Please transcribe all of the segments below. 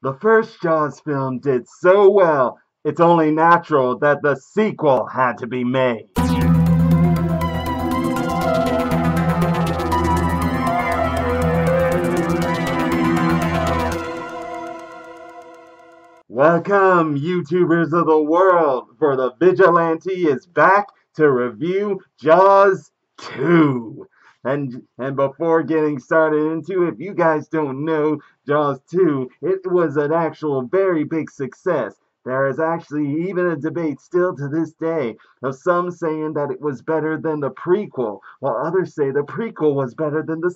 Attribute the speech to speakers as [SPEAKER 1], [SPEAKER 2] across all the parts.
[SPEAKER 1] The first Jaws film did so well, it's only natural that the sequel had to be made. Welcome, YouTubers of the world, for the Vigilante is back to review Jaws 2. And before getting started into it, if you guys don't know, Jaws 2, it was an actual very big success. There is actually even a debate still to this day of some saying that it was better than the prequel, while others say the prequel was better than the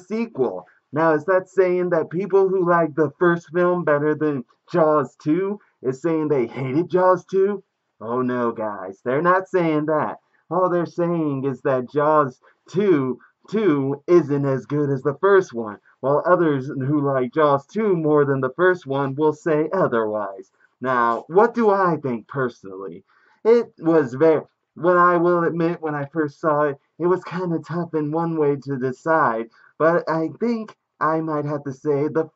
[SPEAKER 1] sequel. Now, is that saying that people who like the first film better than Jaws 2 is saying they hated Jaws 2? Oh no, guys, they're not saying that. All they're saying is that Jaws 2 isn't as good as the first one, while others who like Jaws 2 more than the first one will say otherwise. Now, what do I think personally? It was what I will admit when I first saw it, it was kind of tough in one way to decide, but I think I might have to say the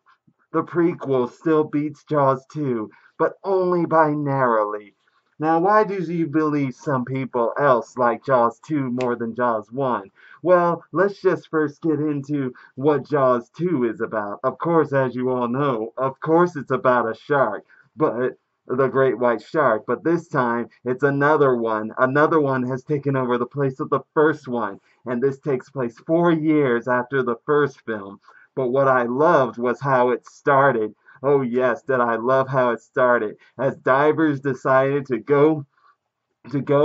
[SPEAKER 1] prequel still beats Jaws 2, but only by narrowly. Now, why do you believe some people else like Jaws 2 more than Jaws 1? Well, let's just first get into what Jaws 2 is about. Of course, as you all know, of course it's about a shark, but the great white shark, but this time it's another one. Another one has taken over the place of the first one, and this takes place 4 years after the first film. But what I loved was how it started. Oh yes, did I love how it started. As divers decided to go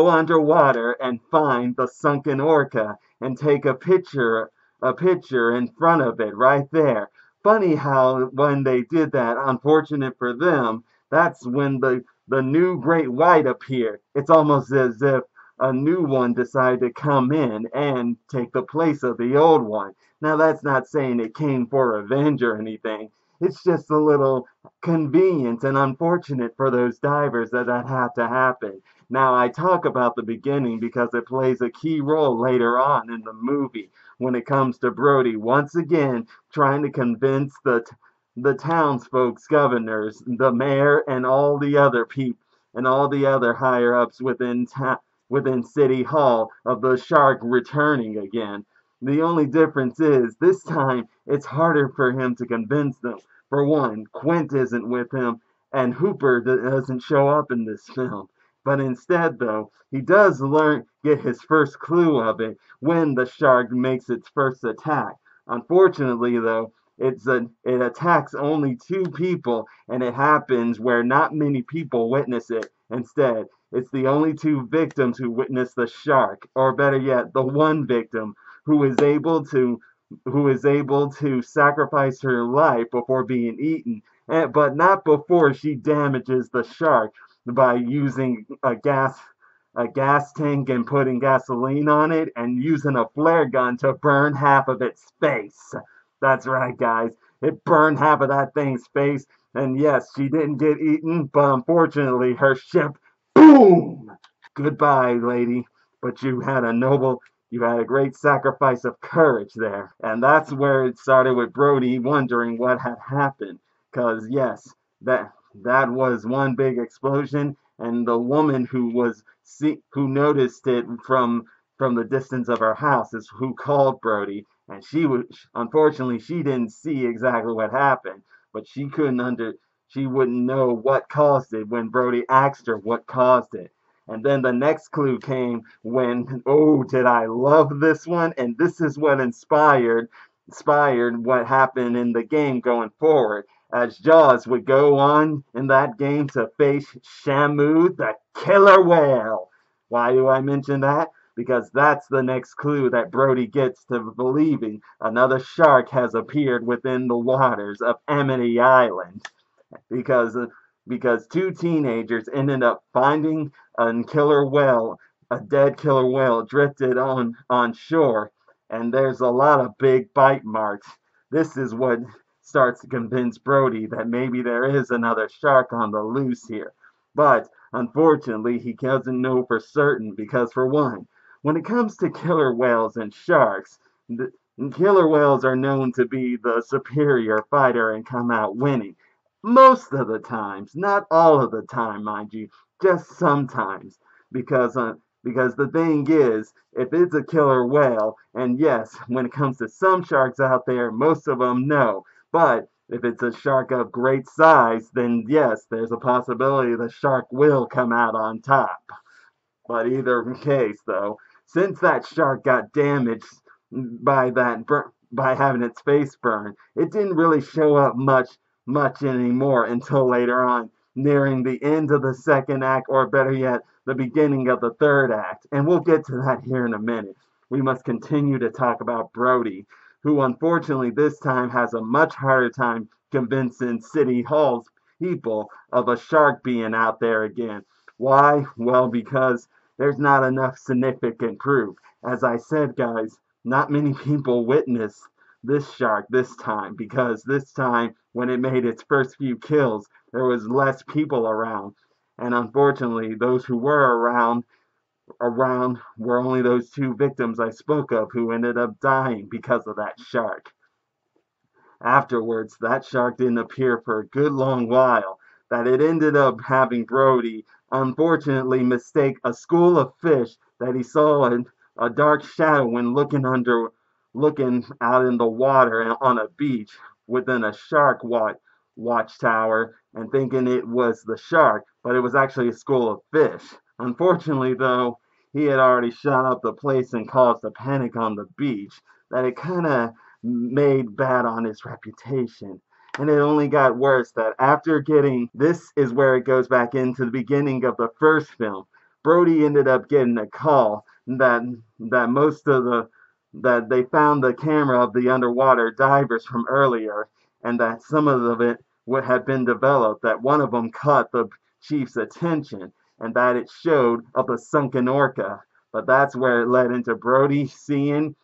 [SPEAKER 1] underwater and find the sunken orca and take a picture in front of it right there. Funny how when they did that, unfortunate for them, that's when the new great white appeared. It's almost as if a new one decided to come in and take the place of the old one. Now that's not saying it came for revenge or anything. It's just a little convenient and unfortunate for those divers that had to happen. Now, I talk about the beginning because it plays a key role later on in the movie when it comes to Brody once again trying to convince the townsfolk's governors, the mayor, and all the other people and all the other higher ups within City Hall of the shark returning again. The only difference is this time it's harder for him to convince them. For one, Quint isn't with him, and Hooper doesn't show up in this film. But instead, though, he does get his first clue of it when the shark makes its first attack. Unfortunately, though, it attacks only two people, and it happens where not many people witness it. Instead, it's the only two victims who witness the shark, or better yet, the one victim who is able to sacrifice her life before being eaten, but not before she damages the shark by using a gas tank and putting gasoline on it and using a flare gun to burn half of its face. That's right, guys. It burned half of that thing's face, and yes, she didn't get eaten, but unfortunately her ship, boom! Goodbye, lady. But you had a great sacrifice of courage there. And that's where it started with Brody wondering what had happened. Because, yes, that was one big explosion, and the woman who noticed it from the distance of her house is who called Brody, and unfortunately she didn't see exactly what happened, but she wouldn't know what caused it when Brody asked her what caused it. And then the next clue came when, oh, did I love this one? And this is what inspired what happened in the game going forward, as Jaws would go on in that game to face Shamu, the killer whale. Why do I mention that? Because that's the next clue that Brody gets to believing another shark has appeared within the waters of Amity Island. Because because two teenagers ended up finding a dead killer whale drifted on shore, and there's a lot of big bite marks. This is what starts to convince Brody that maybe there is another shark on the loose here. But unfortunately, he doesn't know for certain because, for one, when it comes to killer whales and sharks, And killer whales are known to be the superior fighter and come out winning. Most of the times, not all of the time, mind you, just sometimes. Because because the thing is, if it's a killer whale, and yes, when it comes to some sharks out there, most of them no. But if it's a shark of great size, then yes, there's a possibility the shark will come out on top. But either case, though, since that shark got damaged by having its face burned, it didn't really show up much anymore until later on, nearing the end of the second act, or better yet, the beginning of the third act. And we'll get to that here in a minute. We must continue to talk about Brody, who unfortunately this time has a much harder time convincing City Hall's people of a shark being out there again. Why? Well, because there's not enough significant proof. As I said, guys, not many people witnessed this shark this time, because this time, when it made its first few kills, there was less people around. And unfortunately, those who were around were only those two victims I spoke of who ended up dying because of that shark. Afterwards, that shark didn't appear for a good long while, that it ended up having Brody unfortunately mistake a school of fish that he saw in a dark shadow when looking out in the water and on a beach within a watchtower, and thinking it was the shark, but it was actually a school of fish. Unfortunately, though, he had already shot up the place and caused a panic on the beach, that it kind of made bad on his reputation. And it only got worse that after getting this is where it goes back into the beginning of the first film. Brody ended up getting a call that most of the that they found the camera of the underwater divers from earlier, and that some of it would have been developed, that one of them caught the chief's attention, and that it showed of the sunken orca. But that's where it led into Brody seeing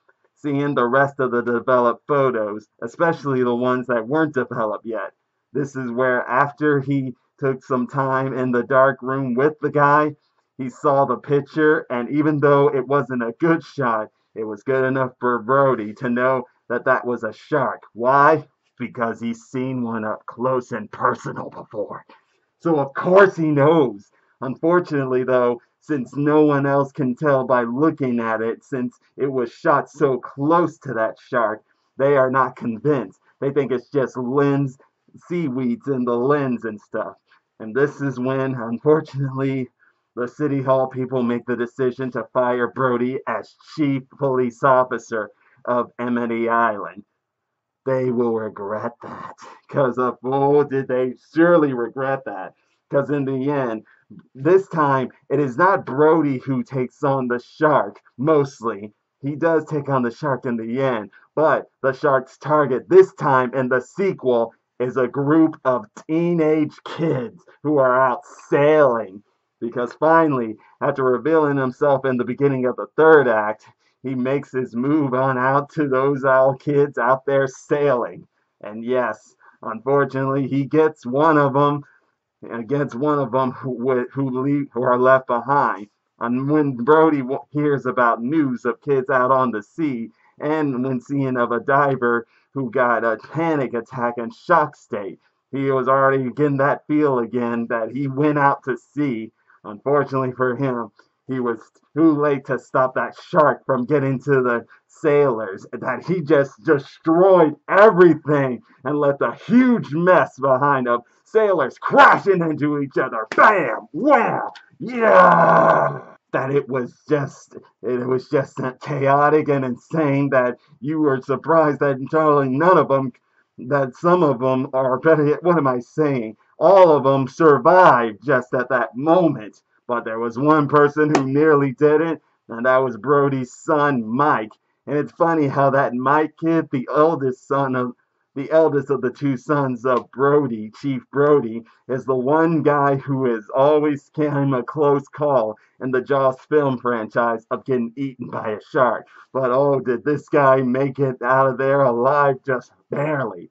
[SPEAKER 1] the rest of the developed photos, especially the ones that weren't developed yet. This is where, after he took some time in the dark room with the guy, he saw the picture, and even though it wasn't a good shot, it was good enough for Brody to know that that was a shark. Why? Because he's seen one up close and personal before. So of course he knows. Unfortunately, though, since no one else can tell by looking at it, since it was shot so close to that shark, they are not convinced. They think it's just seaweeds in the lens and stuff. And this is when, unfortunately, the City Hall people make the decision to fire Brody as chief police officer of Amity Island. They will regret that. Because of, oh, did they surely regret that. Because in the end, this time, it is not Brody who takes on the shark, mostly. He does take on the shark in the end, but the shark's target this time in the sequel is a group of teenage kids who are out sailing. Because finally, after revealing himself in the beginning of the third act, he makes his move on out to those all kids out there sailing. And yes, unfortunately, he gets one of them against one of them who are left behind. And when Brody hears about news of kids out on the sea, and when seeing of a diver who got a panic attack and shock state, he was already getting that feel again that he went out to sea. Unfortunately for him, he was too late to stop that shark from getting to the sailors, that he just destroyed everything and left a huge mess behind him. Sailors crashing into each other. Bam! Wham! Yeah! That it was just chaotic and insane that you were surprised that Charlie none of them that some of them are better yet, what am I saying? All of them survived just at that moment. But there was one person who nearly didn't, and that was Brody's son, Mike. And it's funny how that Mike kid, the eldest of the two sons of Brody, Chief Brody, is the one guy who has always came a close call in the Jaws film franchise of getting eaten by a shark. But oh, did this guy make it out of there alive just barely.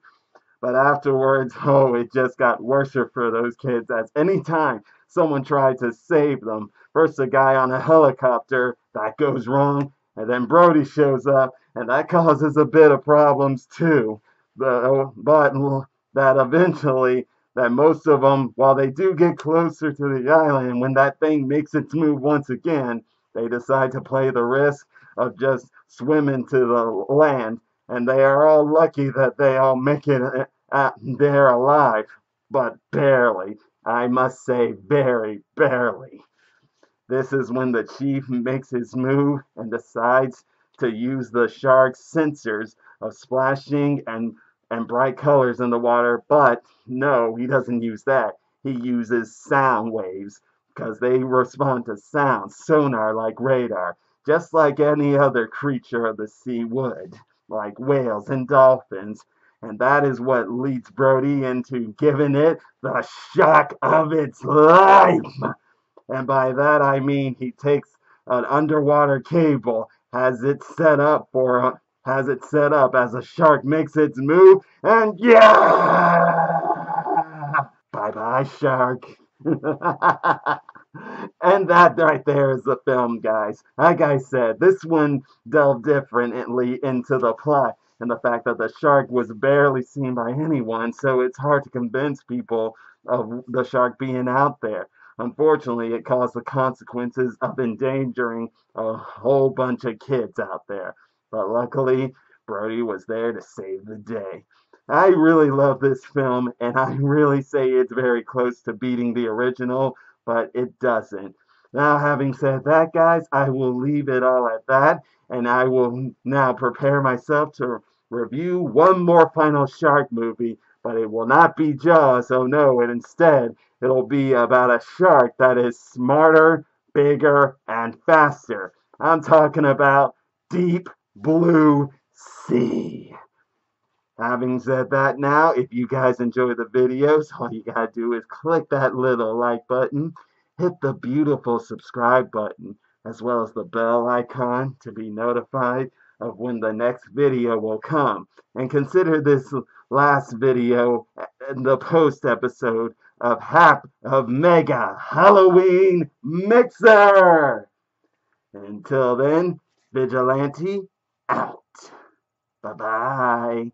[SPEAKER 1] But afterwards, oh, it just got worse for those kids, as any time someone tried to save them, first a guy on a helicopter, that goes wrong, And then Brody shows up, and that causes a bit of problems too. But that eventually, that most of them, while they do get closer to the island, when that thing makes its move once again, they decide to play the risk of just swimming to the land, and they are all lucky that they all make it there alive, but barely. I must say, very barely. This is when the chief makes his move and decides to use the shark's sensors of splashing and bright colors in the water, but no, he doesn't use that. He uses sound waves because they respond to sound, sonar like radar, just like any other creature of the sea would, like whales and dolphins. And that is what leads Brody into giving it the shock of its life. And by that I mean he takes an underwater cable, has it set up as a shark makes its move, and yeah! Bye bye, shark. And that right there is the film, guys. Like I said, this one delved differently into the plot and the fact that the shark was barely seen by anyone, so it's hard to convince people of the shark being out there. Unfortunately, it caused the consequences of endangering a whole bunch of kids out there. But luckily, Brody was there to save the day. I really love this film, and I really say it's very close to beating the original, but it doesn't. Now, having said that, guys, I will leave it all at that, and I will now prepare myself to review one more final shark movie, but it will not be Jaws, oh no, and instead, it'll be about a shark that is smarter, bigger, and faster. I'm talking about Deep Blue Sea. Having said that, now, if you guys enjoy the videos, all you gotta do is click that little like button, hit the beautiful subscribe button, as well as the bell icon to be notified of when the next video will come. And consider this last video the post episode of Mega Halloween Mixer. Until then, Vigilante out. Bye bye.